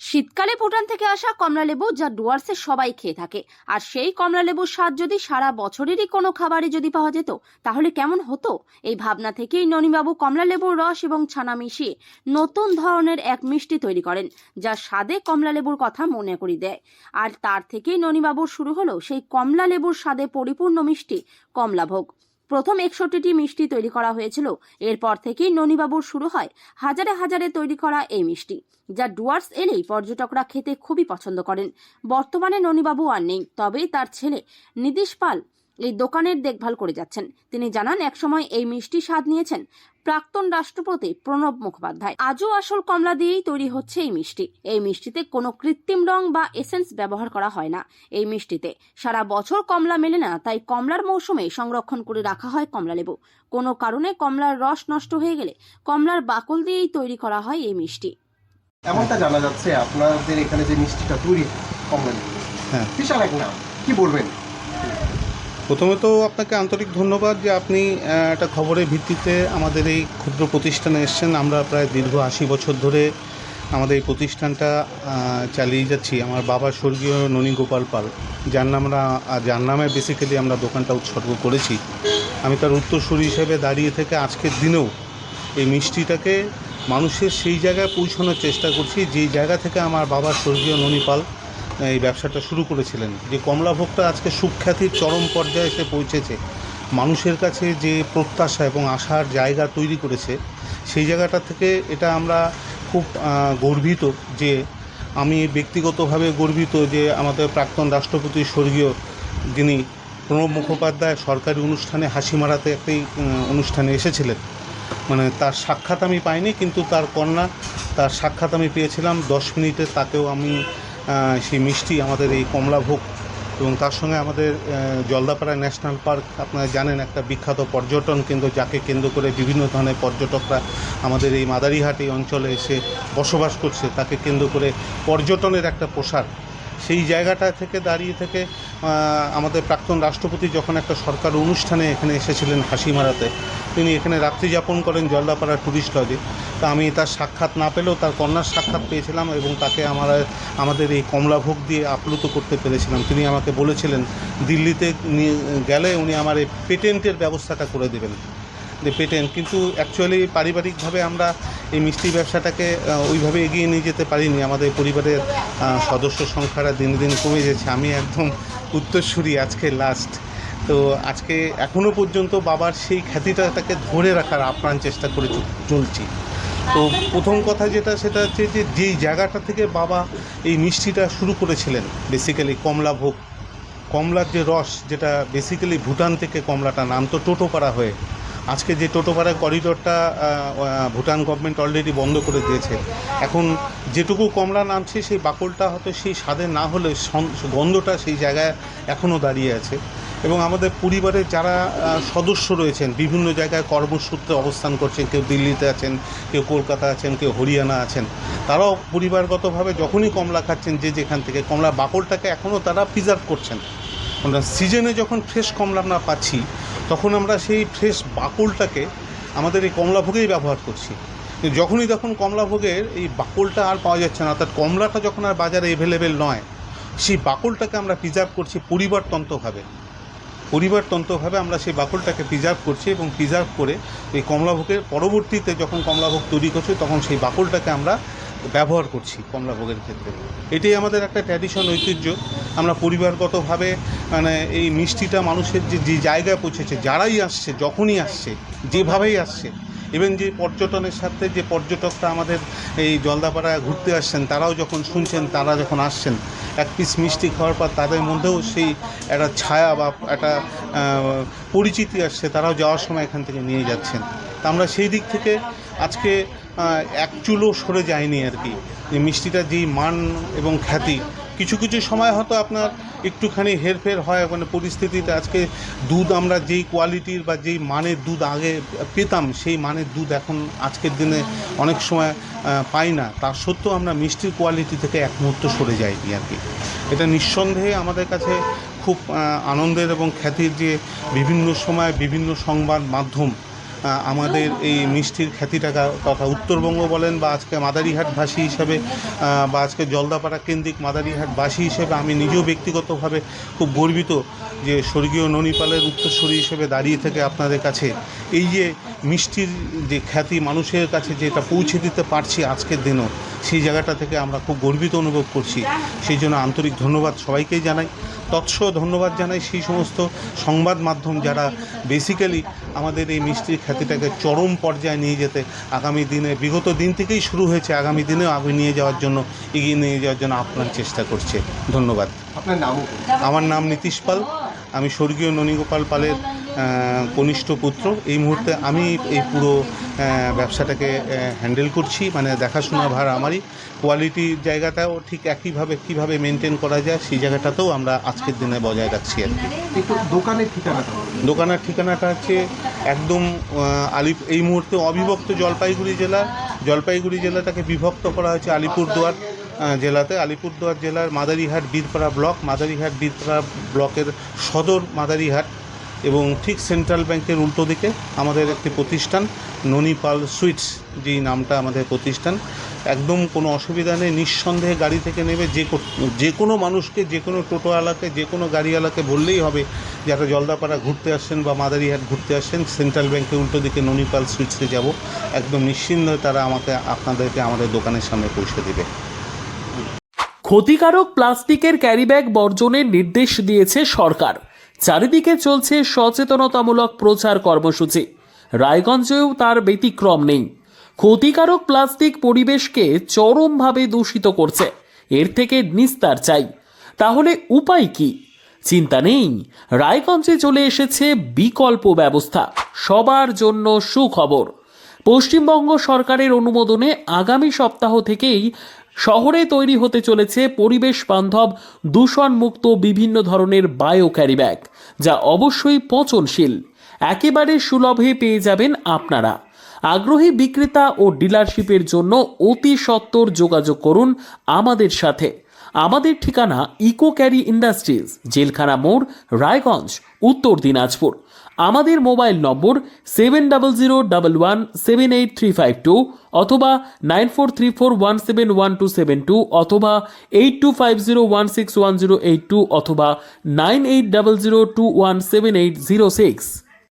শীতকালে ভুটান থেকে আসা কমলালেবু যা ডুয়ার্সে সবাই খেয়ে থাকে, আর সেই কমলালেবুর স্বাদ যদি সারা বছরেরই কোনো খাবারে যদি পাওয়া যেত তাহলে কেমন হতো। এই ভাবনা থেকেই ননিবাবু কমলালেবুর রস এবং ছানা মিশিয়ে নতুন ধরনের এক মিষ্টি তৈরি করেন, যা স্বাদে কমলালেবুর কথা মনে করিয়ে দেয়। আর তার থেকেই ননিবাবুর শুরু হলো সেই কমলালেবুর স্বাদে পরিপূর্ণ মিষ্টি কমলাভোগ। প্রথম 61টি মিষ্টি তৈরি করা হয়েছিল। এরপর থেকেই ননিবাবুর শুরু হয় হাজারে হাজারে তৈরি করা এই মিষ্টি, যা ডুয়ার্স এলেই পর্যটকরা খেতে খুবই পছন্দ করেন। বর্তমানে ননিবাবু আর নেই, তবে তার ছেলে নীতিশ পাল এই দোকানের দেখভাল করে যাচ্ছেন। তিনি জানান, একসময় এই মিষ্টি স্বাদ নিয়েছেন প্রাক্তন রাষ্ট্রপতি প্রণব মুখোপাধ্যায়। আজও আসল কমলা দিয়েই তৈরি হচ্ছে এই মিষ্টি। এই মিষ্টিতে কোনো কৃত্রিম রং বা এসেন্স ব্যবহার করা হয় না। এই মিষ্টিতে সারা বছর কমলা মেলে না, তাই কমলার মৌসুমে সংরক্ষণ করে রাখা হয় কমলা লেবু। কোনো কারণে কমলার রস নষ্ট হয়ে গেলে কমলার বাকল দিয়েই তৈরি করা হয় এই মিষ্টি। এমনটা জানা যাচ্ছে আপনাদের এখানে যে মিষ্টিটা তৈরি কমলা লেবু, হ্যাঁ, বিশাল এক নাম, কি বলবেন? প্রথমে তো আপনাকে আন্তরিক ধন্যবাদ যে আপনি একটা খবরের ভিত্তিতে আমাদের এই ক্ষুদ্র প্রতিষ্ঠানে এসেছেন। আমরা প্রায় দীর্ঘ 80 বছর ধরে আমাদের এই প্রতিষ্ঠানটা চালিয়ে যাচ্ছি। আমার বাবা স্বর্গীয় ননী গোপাল পাল, যার নামে বেসিক্যালি আমরা দোকানটা উৎসর্গ করেছি। আমি তার উত্তরসূরি হিসেবে দাঁড়িয়ে থেকে আজকের দিনেও এই মিষ্টিটাকে মানুষের সেই জায়গায় পৌঁছানোর চেষ্টা করছি যেই জায়গা থেকে আমার বাবা স্বর্গীয় ননী পাল এই ব্যবসাটা শুরু করেছিলেন। যে কমলাভোগটা আজকে সুখ্যাতির চরম পর্যায়ে এসে পৌঁছেছে, মানুষের কাছে যে প্রত্যাশা এবং আশার জায়গা তৈরি করেছে, সেই জায়গাটা থেকে এটা আমরা খুব গর্বিত। যে আমি ব্যক্তিগতভাবে গর্বিত যে আমাদের প্রাক্তন রাষ্ট্রপতি স্বর্গীয় যিনি প্রণব মুখোপাধ্যায় সরকারি অনুষ্ঠানে হাসি মারাতে একটি অনুষ্ঠানে এসেছিলেন, মানে তার সাক্ষাৎ আমি পাইনি, কিন্তু তার কন্যা তার সাক্ষাৎ আমি পেয়েছিলাম 10 মিনিটে। তাকেও আমি সেই মিষ্টি আমাদের এই কমলাভোগ এবং তার সঙ্গে আমাদের জলদাপাড়া ন্যাশনাল পার্ক, আপনারা জানেন, একটা বিখ্যাত পর্যটন কেন্দ্র, যাকে কেন্দ্র করে বিভিন্ন ধরনের পর্যটকরা আমাদের এই মাদারিহাট এই অঞ্চলে এসে বসবাস করছে, তাকে কেন্দ্র করে পর্যটনের একটা প্রসার। সেই জায়গাটা থেকে দাঁড়িয়ে থেকে আমাদের প্রাক্তন রাষ্ট্রপতি যখন একটা সরকার অনুষ্ঠানে এখানে এসেছিলেন হাসি মারাতে, তিনি এখানে রাত্রি যাপন করেন জলদাপাড়া টুরিস্ট লজে। তা আমি তার সাক্ষাৎ না পেলেও তার কন্যার সাক্ষাৎ পেয়েছিলাম এবং তাকে আমাদের এই কমলাভোগ দিয়ে আপ্লুত করতে পেরেছিলাম। তিনি আমাকে বলেছিলেন দিল্লিতে গেলে উনি আমার এই পেটেন্টের ব্যবস্থাটা করে দেবেন, যে পেটেন্ট। কিন্তু অ্যাকচুয়ালি পারিবারিকভাবে আমরা এই মিষ্টি ব্যবসাটাকে ওইভাবে এগিয়ে নিয়ে যেতে পারিনি। আমাদের পরিবারের সদস্য সংখ্যাটা দিনে দিন কমে যাচ্ছে। আমি একদম উত্তরসূরি, আজকে লাস্ট। তো আজকে এখনও পর্যন্ত বাবার সেই খ্যাতিটাকে ধরে রাখার আপ্রাণ চেষ্টা করে চলছি। তো প্রথম কথা সেটা হচ্ছে যে যেই জায়গাটা থেকে বাবা এই মিষ্টিটা শুরু করেছিলেন, বেসিক্যালি কমলাভোগ, কমলার যে রস, যেটা বেসিক্যালি ভুটান থেকে কমলাটা নামতো টোটোপাড়া হয়ে। আজকে যে টোটোপাড়া করিডোরটা ভুটান গভর্নমেন্ট অলরেডি বন্ধ করে দিয়েছে। এখন যেটুকু কমলা নামছে সেই বাকলটা হয়তো সেই স্বাদের না হলে গন্ধটা সেই জায়গায় এখনও দাঁড়িয়ে আছে। এবং আমাদের পরিবারের যারা সদস্য রয়েছেন, বিভিন্ন জায়গায় কর্মসূত্রে অবস্থান করছেন, কেউ দিল্লিতে আছেন, কেউ কলকাতা আছেন, কেউ হরিয়ানা আছেন, তারাও পরিবারগতভাবে যখনই কমলা খাচ্ছেন, যে যেখান থেকে কমলা বাকলটাকে এখনও তারা প্রিজার্ভ করছেন। আমরা সিজনে যখন ফ্রেশ কমলা আমরা পাচ্ছি, তখন আমরা সেই ফ্রেশ বাকলটাকে আমাদের এই কমলাভোগেই ব্যবহার করছি। যখনই দেখুন কমলাভোগের এই বাকলটা আর পাওয়া যাচ্ছে না, অর্থাৎ কমলাটা যখন আর বাজারে অ্যাভেলেবেল নয়, সেই বাকলটাকে আমরা প্রিজার্ভ করছি পরিবারতন্ত্রভাবে আমরা সেই বাকলটাকে প্রিজার্ভ করছি এবং প্রিজার্ভ করে এই কমলাভোগের পরবর্তীতে যখন কমলাভোগ তৈরি করছি, তখন সেই বাকলটাকে আমরা ব্যবহার করছি কমলাভোগের ক্ষেত্রে। এটাই আমাদের একটা ট্র্যাডিশন, ঐতিহ্য। আমরা পরিবারগতভাবে মানে এই মিষ্টিটা মানুষের যে জায়গায় পৌঁছেছে, যারাই আসছে, যখনই আসছে, যেভাবেই আসছে, ইভেন যে পর্যটনের সাথে যে পর্যটকরা আমাদের এই জলদাপাড়ায় ঘুরতে আসছেন, তারাও যখন শুনছেন, তারা যখন আসছেন, এক পিস মিষ্টি খাওয়ার পর তাদের মধ্যেও সেই একটা ছায়া বা একটা পরিচিতি আসছে, তারাও যাওয়ার সময় এখান থেকে নিয়ে যাচ্ছেন। তা আমরা সেই দিক থেকে আজকে এক চুলও সরে যায়নি আর কি। যে মিষ্টিটা যেই মান এবং খ্যাতি, কিছু কিছু সময় হয়তো আপনার একটুখানি হেরফের হয়, মানে পরিস্থিতিতে। আজকে দুধ আমরা যেই কোয়ালিটির বা যেই মানের দুধ আগে পেতাম, সেই মানের দুধ এখন আজকের দিনে অনেক সময় পাই না। তা সত্ত্বেও আমরা মিষ্টির কোয়ালিটি থেকে এক মুহূর্ত সরে যাইনি আর কি। এটা নিঃসন্দেহে আমাদের কাছে খুব আনন্দের এবং খ্যাতির যে বিভিন্ন সময় বিভিন্ন সংবাদ মাধ্যম আমাদের এই মিষ্টির খ্যাতিটাকে তথা উত্তরবঙ্গ বলেন বা আজকে মাদারিহাটবাসী হিসেবে বা আজকে জলদাপাড়া কেন্দ্রিক মাদারিহাটবাসী হিসেবে আমি নিজেও ব্যক্তিগতভাবে খুব গর্বিত যে স্বর্গীয় ননিপালের উত্তরসূরি হিসেবে দাঁড়িয়ে থেকে আপনাদের কাছে এই যে মিষ্টির যে খ্যাতি মানুষের কাছে যেটা পৌঁছে দিতে পারছি আজকের দিনও, সেই জায়গাটা থেকে আমরা খুব গর্বিত অনুভব করছি। সেই জন্য আন্তরিক ধন্যবাদ সবাইকেই জানাই। ধন্যবাদ জানাই সেই সমস্ত সংবাদ মাধ্যম যারা বেসিক্যালি আমাদের এই মিষ্টির খ্যাতিটাকে চরম পর্যায়ে নিয়ে যেতে আগামী দিনে, বিগত দিন থেকেই শুরু হয়েছে, আগামী দিনেও এগিয়ে নিয়ে যাওয়ার জন্য আপ্রাণ চেষ্টা করছে। ধন্যবাদ। আপনার নাম? আমার নাম নীতিশ পাল, আমি স্বর্গীয় ননীগোপাল পালের কনিষ্ঠ পুত্র। এই মুহূর্তে আমি এই পুরো ব্যবসাটাকে হ্যান্ডেল করছি, মানে দেখাশোনা ভার আমারই। কোয়ালিটির জায়গাটাও ঠিক একইভাবে কীভাবে মেনটেন করা যায় সেই জায়গাটাতেও আমরা আজকের দিনে বজায় রাখছি আর কি। একটু দোকানের ঠিকানাটা? দোকানের ঠিকানাটা হচ্ছে একদম এই মুহূর্তে অবিভক্ত জলপাইগুড়ি জেলাটাকে বিভক্ত করা হয়েছে আলিপুরদুয়ার জেলাতে। আলিপুরদুয়ার জেলার মাদারিহাট বীরপাড়া ব্লকের সদর মাদারিহাট, এবং ঠিক সেন্ট্রাল ব্যাংকের উল্টো দিকে আমাদের একটি প্রতিষ্ঠান ননিপাল সুইটস, যেই নামটা আমাদের প্রতিষ্ঠান। একদম কোনো অসুবিধা নেই, নিঃসন্দেহে গাড়ি থেকে নেবে যে কোনো মানুষকে, যে কোনো টোটোওয়ালাকে, যে কোনো গাড়িওয়ালাকে বললেই হবে যারা জলদাপাড়া ঘুরতে আসছেন বা মাদারিহাট ঘুরতে আসছেন, সেন্ট্রাল ব্যাংকের উল্টো দিকে ননিপাল সুইটসে যাব, একদম নিশ্চিন্তে তারা আপনাদেরকে আমাদের দোকানের সামনে পৌঁছে দেবে। ক্ষতিকারক প্লাস্টিকের ক্যারিব্যাগ বর্জনের নির্দেশ দিয়েছে সরকার। চারিদিকে চলছে সচেতনতামূলক প্রচার কর্মসূচি। রায়গঞ্জেও তার ব্যতিক্রম নেই। ক্ষতিকারক প্লাস্টিক পরিবেশকে চরমভাবে দূষিত করছে, এর থেকে নিস্তার চাই। তাহলে উপায় কি? চিন্তা নেই, রায়গঞ্জে চলে এসেছে বিকল্প ব্যবস্থা। সবার জন্য সুখবর। পশ্চিমবঙ্গ সরকারের অনুমোদনে আগামী সপ্তাহ থেকেই শহরে তৈরি হতে চলেছে পরিবেশ বান্ধব দূষণমুক্ত বিভিন্ন ধরনের বায়ো ক্যারিব্যাগ, যা অবশ্যই পচনশীল। একেবারে সুলভে পেয়ে যাবেন আপনারা। আগ্রহী বিক্রেতা ও ডিলারশিপের জন্য অতি সত্বর যোগাযোগ করুন আমাদের সাথে। আমাদের ঠিকানা ইকো ক্যারি ইন্ডাস্ট্রিজ, জেলখানা মোড়, রায়গঞ্জ, উত্তর দিনাজপুর। আমাদের মোবাইল নম্বর 7001178352 অথবা 9434171272 অথবা 8250161082 অথবা 9800217806।